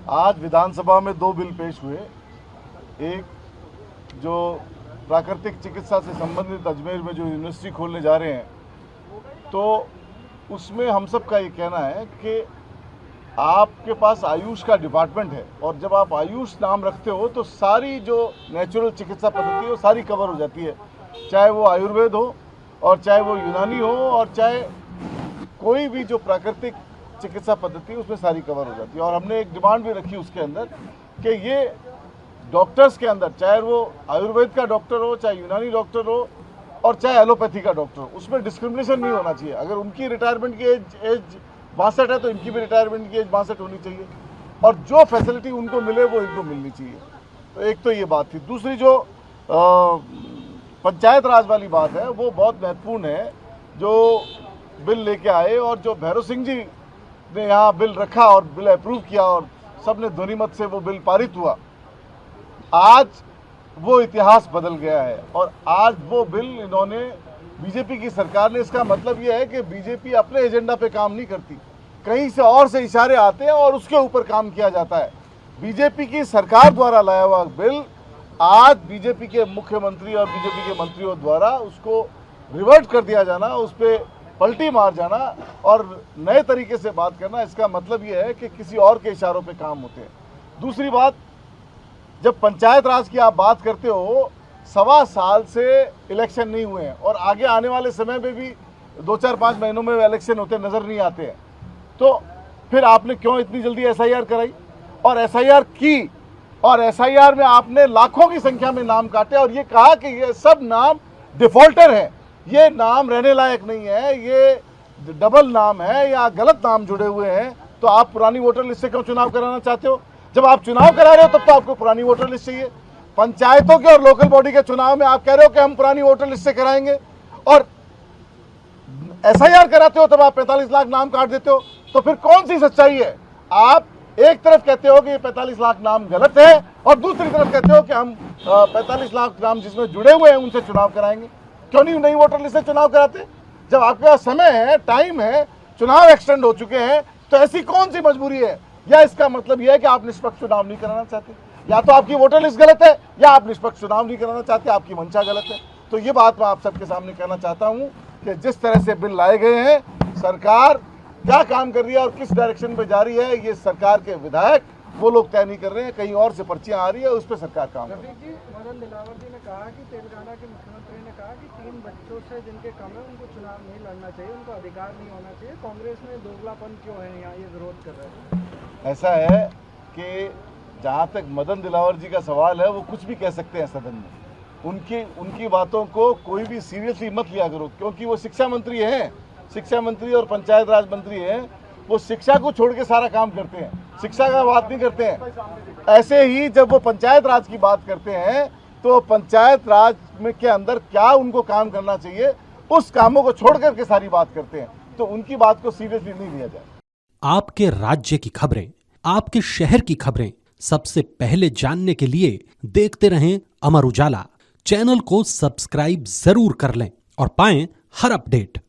आज विधानसभा में दो बिल पेश हुए। एक जो प्राकृतिक चिकित्सा से संबंधित अजमेर में जो यूनिवर्सिटी खोलने जा रहे हैं, तो उसमें हम सब का ये कहना है कि आपके पास आयुष का डिपार्टमेंट है और जब आप आयुष नाम रखते हो तो सारी जो नेचुरल चिकित्सा पद्धति है वो सारी कवर हो जाती है, चाहे वो आयुर्वेद हो और चाहे वो यूनानी हो और चाहे कोई भी जो प्राकृतिक चिकित्सा पद्धति है उसमें सारी कवर हो जाती है। और हमने एक डिमांड भी रखी उसके अंदर कि ये डॉक्टर्स के अंदर, चाहे वो आयुर्वेद का डॉक्टर हो, चाहे यूनानी डॉक्टर हो और चाहे एलोपैथी का डॉक्टर हो, उसमें डिस्क्रिमिनेशन नहीं होना चाहिए। अगर उनकी रिटायरमेंट की एज 62 है तो इनकी भी रिटायरमेंट की एज 62 होनी चाहिए और जो फैसिलिटी उनको मिले वो इनको मिलनी चाहिए। तो एक तो ये बात थी। दूसरी जो पंचायत राज वाली बात है वो बहुत महत्वपूर्ण है, जो बिल लेके आए और जो भैरव सिंह जी ने यहाँ बिल रखा और बिल अप्रूव किया और सबने ध्वनिमत से वो बिल पारित हुआ। आज वो इतिहास बदल गया है और आज वो बिल इन्होंने बीजेपी की सरकार ने, इसका मतलब ये है कि बीजेपी अपने एजेंडा पे काम नहीं करती, कहीं से और से इशारे आते हैं और उसके ऊपर काम किया जाता है। बीजेपी की सरकार द्वारा लाया हुआ बिल आज बीजेपी के मुख्यमंत्री और बीजेपी के मंत्रियों द्वारा उसको रिवर्ट कर दिया जाना, उस पर पलटी मार जाना और नए तरीके से बात करना, इसका मतलब ये है कि किसी और के इशारों पे काम होते हैं। दूसरी बात, जब पंचायत राज की आप बात करते हो, 1.25 साल से इलेक्शन नहीं हुए हैं और आगे आने वाले समय में भी 2-4-5 महीनों में इलेक्शन होते नज़र नहीं आते हैं, तो फिर आपने क्यों इतनी जल्दी एसआईआर कराई और एसआईआर की और एसआईआर में आपने लाखों की संख्या में नाम काटे और ये कहा कि ये सब नाम डिफॉल्टर हैं, ये नाम रहने लायक नहीं है, ये डबल नाम है या गलत नाम जुड़े हुए हैं, तो आप पुरानी वोटर लिस्ट से क्यों चुनाव कराना चाहते हो? जब आप चुनाव करा रहे हो तब तो आपको पुरानी वोटर लिस्ट चाहिए। पंचायतों के और लोकल बॉडी के चुनाव में आप कह रहे हो कि हम पुरानी वोटर लिस्ट से कराएंगे और एसआईआर कराते हो तब आप 45 लाख नाम काट देते हो, तो फिर कौन सी सच्चाई है? आप एक तरफ कहते हो कि ये 45 लाख नाम गलत है और दूसरी तरफ कहते हो कि हम 45 लाख नाम जिसमें जुड़े हुए हैं उनसे चुनाव कराएंगे। क्यों नहीं नई वोटर लिस्ट से चुनाव कराते? जब आपके पास समय है, टाइम है, चुनाव एक्सटेंड हो चुके हैं, तो ऐसी कौन सी मजबूरी है? या इसका मतलब यह है कि आप निष्पक्ष चुनाव नहीं कराना चाहते, या तो आपकी वोटर लिस्ट गलत है या आप निष्पक्ष चुनाव नहीं कराना चाहते, आपकी मंशा गलत है। तो ये बात मैं आप सबके सामने कहना चाहता हूं कि जिस तरह से बिल लाए गए हैं, सरकार क्या काम कर रही है और किस डायरेक्शन पे जा रही है, ये सरकार के विधायक वो लोग तय नहीं कर रहे हैं, कहीं और से पर्चियां आ रही है, उस पर सरकार काम कर रही है। मदन दिलावर जी ने कहा कि तेलंगाना के मुख्यमंत्री ने कहा कि 3 बच्चों से जिनके कम है उनको चुनाव नहीं लड़ना चाहिए, उनको अधिकार नहीं होना चाहिए। कांग्रेस में दोगलापन क्यों है, यहाँ ये विरोध कर रहे हैं? ऐसा है कि जहाँ तक मदन दिलावर जी का सवाल है, वो कुछ भी कह सकते हैं सदन में, उनकी बातों को कोई भी सीरियसली मत लिया करो, क्योंकि वो शिक्षा मंत्री हैं, शिक्षा मंत्री और पंचायत राज मंत्री हैं, वो शिक्षा को छोड़ के सारा काम करते हैं, शिक्षा का बात नहीं करते हैं। ऐसे ही जब वो पंचायत राज की बात करते हैं तो पंचायत राज में के अंदर क्या उनको काम करना चाहिए, उस कामों को छोड़ करके सारी बात करते हैं, तो उनकी बात को सीरियसली नहीं लिया जाए। आपके राज्य की खबरें, आपके शहर की खबरें सबसे पहले जानने के लिए देखते रहें अमर उजाला। चैनल को सब्सक्राइब जरूर कर लें और पाएं हर अपडेट।